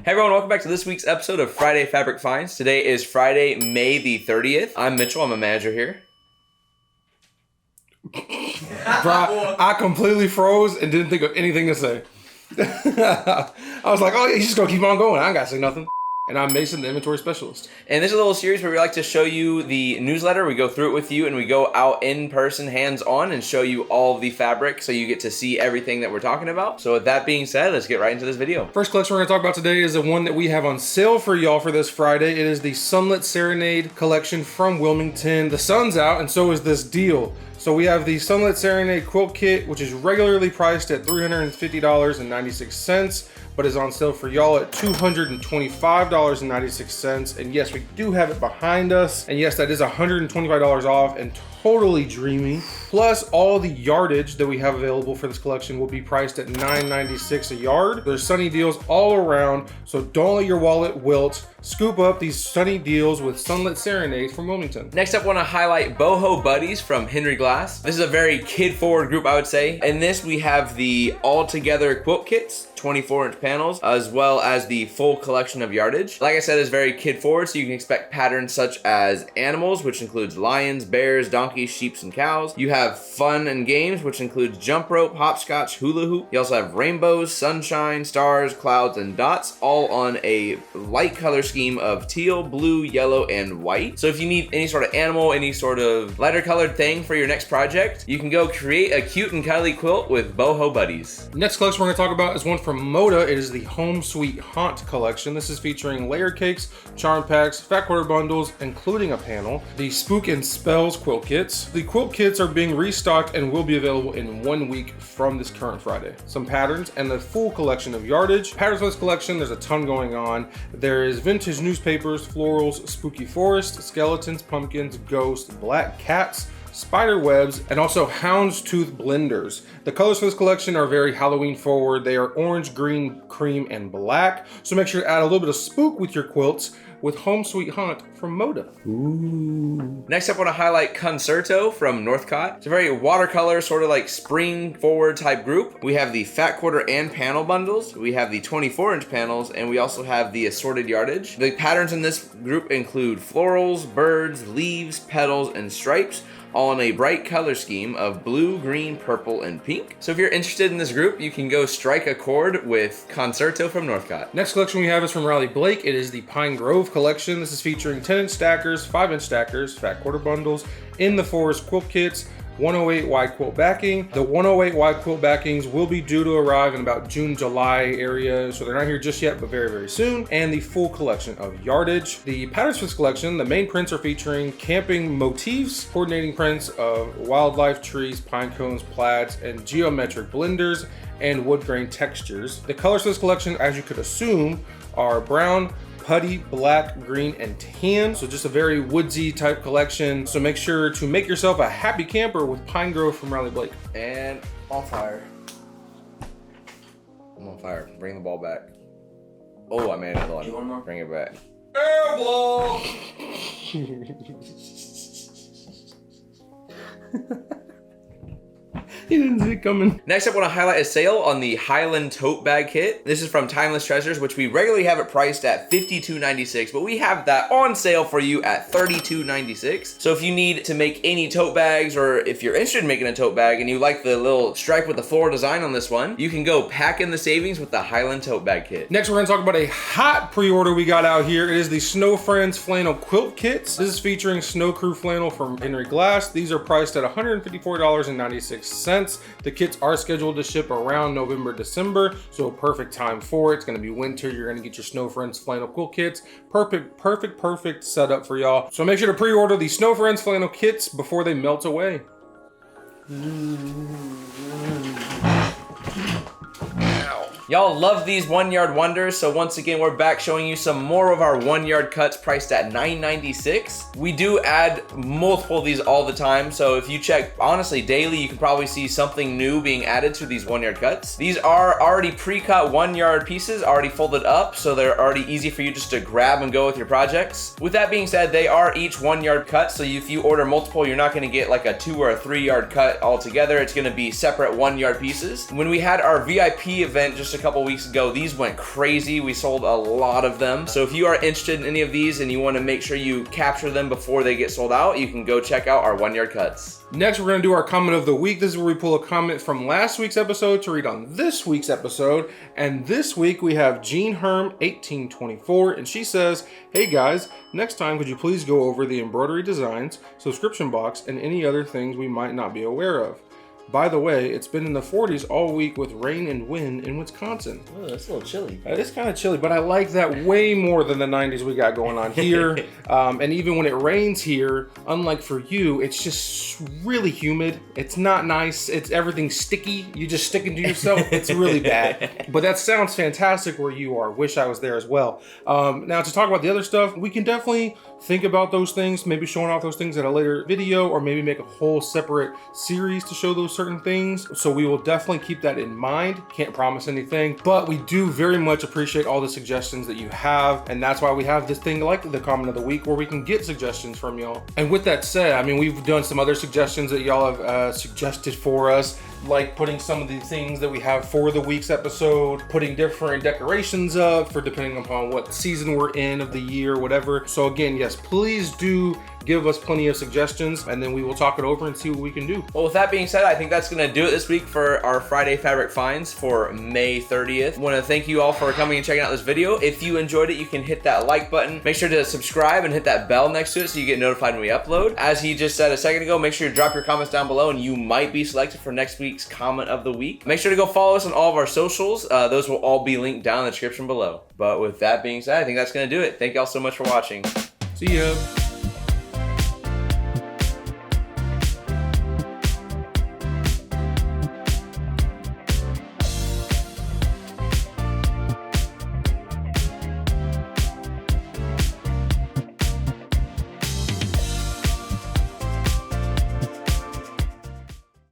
Hey everyone, welcome back to this week's episode of Friday Fabric Finds. Today is Friday, May the 30th. I'm Mitchell, I'm a manager here. Bro, I completely froze and didn't think of anything to say. I was like, oh, he's just gonna keep on going. I ain't gotta say nothing. And I'm Mason, the inventory specialist. And this is a little series where we like to show you the newsletter. We go through it with you and we go out in person, hands-on, and show you all of the fabric so you get to see everything that we're talking about. So with that being said, let's get right into this video. First collection we're gonna talk about today is the one that we have on sale for y'all for this Friday. It is the Sunlit Serenade collection from Wilmington. The sun's out and so is this deal. So we have the Sunlit Serenade quilt kit, which is regularly priced at $350.96, but is on sale for y'all at $225.96. And yes, we do have it behind us. And yes, that is $125 off and totally dreamy. Plus all the yardage that we have available for this collection will be priced at $9.96 a yard. There's sunny deals all around, so don't let your wallet wilt. Scoop up these sunny deals with Sunlit Serenade from Wilmington. Next up, I want to highlight Boho Buddies from Henry Glass. This is a very kid-forward group, I would say. In this, we have the all-together quilt kits, 24-inch panels, as well as the full collection of yardage. Like I said, it's very kid-forward, so you can expect patterns such as animals, which includes lions, bears, donkeys, sheep, and cows. You have fun and games, which includes jump rope, hopscotch, hula hoop. You also have rainbows, sunshine, stars, clouds, and dots, all on a light color scheme of teal, blue, yellow, and white. So if you need any sort of animal, any sort of lighter colored thing for your next project, you can go create a cute and cuddly quilt with Boho Buddies. Next collection we're gonna talk about is one from Moda. It is the Home Sweet Haunt collection. This is featuring layer cakes, charm packs, fat quarter bundles, including a panel, the Spook and Spells quilt kits. The quilt kits are being restocked and will be available in 1 week from this current Friday. Some patterns and the full collection of yardage. Patterns for this collection, there's a ton going on. There is vintage newspapers, florals, spooky forest, skeletons, pumpkins, ghosts, black cats, spider webs, and also houndstooth blenders. The colors for this collection are very Halloween forward. They are orange, green, cream, and black. So make sure to add a little bit of spook with your quilts with Home Sweet Haunt from Moda. Ooh. Next up, I want to highlight Concerto from Northcott. It's a very watercolor, sort of like spring forward type group. We have the fat quarter and panel bundles. We have the 24-inch panels, and we also have the assorted yardage. The patterns in this group include florals, birds, leaves, petals, and stripes, all in a bright color scheme of blue, green, purple, and pink. So if you're interested in this group, you can go strike a chord with Concerto from Northcott. Next collection we have is from Riley Blake. It is the Pine Grove collection. This is featuring 10-inch stackers, 5-inch stackers, fat quarter bundles, in the forest quilt kits, 108 wide quilt backing. The 108 wide quilt backings will be due to arrive in about June, July area, so they're not here just yet, but very, very soon. And the full collection of yardage. The patterns for this collection, the main prints are featuring camping motifs, coordinating prints of wildlife, trees, pine cones, plaids, and geometric blenders and wood grain textures. The colors for this collection, as you could assume, are brown, putty, black, green, and tan. So just a very woodsy type collection. So make sure to make yourself a happy camper with Pine Grove from Riley Blake. And on fire. I'm on fire. Bring the ball back. Oh, I made another one. You want more? Bring it back. Air ball! He didn't see it coming. Next up, I want to highlight a sale on the Highland Tote Bag Kit. This is from Timeless Treasures, which we regularly have it priced at $52.96, but we have that on sale for you at $32.96. So if you need to make any tote bags, or if you're interested in making a tote bag and you like the little stripe with the floral design on this one, you can go pack in the savings with the Highland Tote Bag Kit. Next, we're gonna talk about a hot pre-order we got out here. It is the Snow Friends Flannel Kits. This is featuring Snow Crew Flannel from Henry Glass. These are priced at $154.96. The kits are scheduled to ship around November, December, so perfect time for it. It's gonna be winter. You're gonna get your Snow Friends Flannel Quilt Kits. Perfect setup for y'all. So make sure to pre-order the Snow Friends Flannel Kits before they melt away. Y'all love these 1 yard wonders, so once again, we're back showing you some more of our 1 yard cuts priced at $9.96. We do add multiple of these all the time, so if you check, honestly, daily, you can probably see something new being added to these 1 yard cuts. These are already pre-cut 1 yard pieces, already folded up, so they're already easy for you just to grab and go with your projects. With that being said, they are each 1 yard cuts, so if you order multiple, you're not gonna get like a 2 or a 3 yard cut all together. It's gonna be separate 1 yard pieces. When we had our VIP event just a couple weeks ago. These went crazy. We sold a lot of them. So if you are interested in any of these and you want to make sure you capture them before they get sold out, you can go check out our 1 yard cuts. Next, we're going to do our comment of the week. This is where we pull a comment from last week's episode to read on this week's episode. And this week we have Jean Herm 1824, and she says, "Hey guys, next time could you please go over the embroidery designs, subscription box, and any other things we might not be aware of? By the way, it's been in the 40s all week with rain and wind in Wisconsin." Oh, that's a little chilly. It's kind of chilly, but I like that way more than the 90s we got going on here. And even when it rains here, unlike for you, it's just really humid. It's not nice. It's everything sticky. You just stick it to yourself. It's really bad. But that sounds fantastic where you are. Wish I was there as well. Now to talk about the other stuff, we can definitely think about those things, maybe showing off those things at a later video, or maybe make a whole separate series to show those certain things. So we will definitely keep that in mind. Can't promise anything, but we do very much appreciate all the suggestions that you have. And that's why we have this thing like the comment of the week where we can get suggestions from y'all. And with that said, I mean, we've done some other suggestions that y'all have suggested for us, like putting some of the things that we have for the week's episode, putting different decorations up for depending upon what season we're in of the year, whatever. So again, yes, please do give us plenty of suggestions, and then we will talk it over and see what we can do. Well, with that being said, I think that's going to do it this week for our Friday fabric finds for May 30th. I want to thank you all for coming and checking out this video. If you enjoyed it, you can hit that like button. Make sure to subscribe and hit that bell next to it so you get notified when we upload. As he just said a second ago, make sure to drop your comments down below and you might be selected for next week's comment of the week. Make sure to go follow us on all of our socials. Those will all be linked down in the description below. But with that being said, I think that's going to do it. Thank y'all so much for watching. See ya.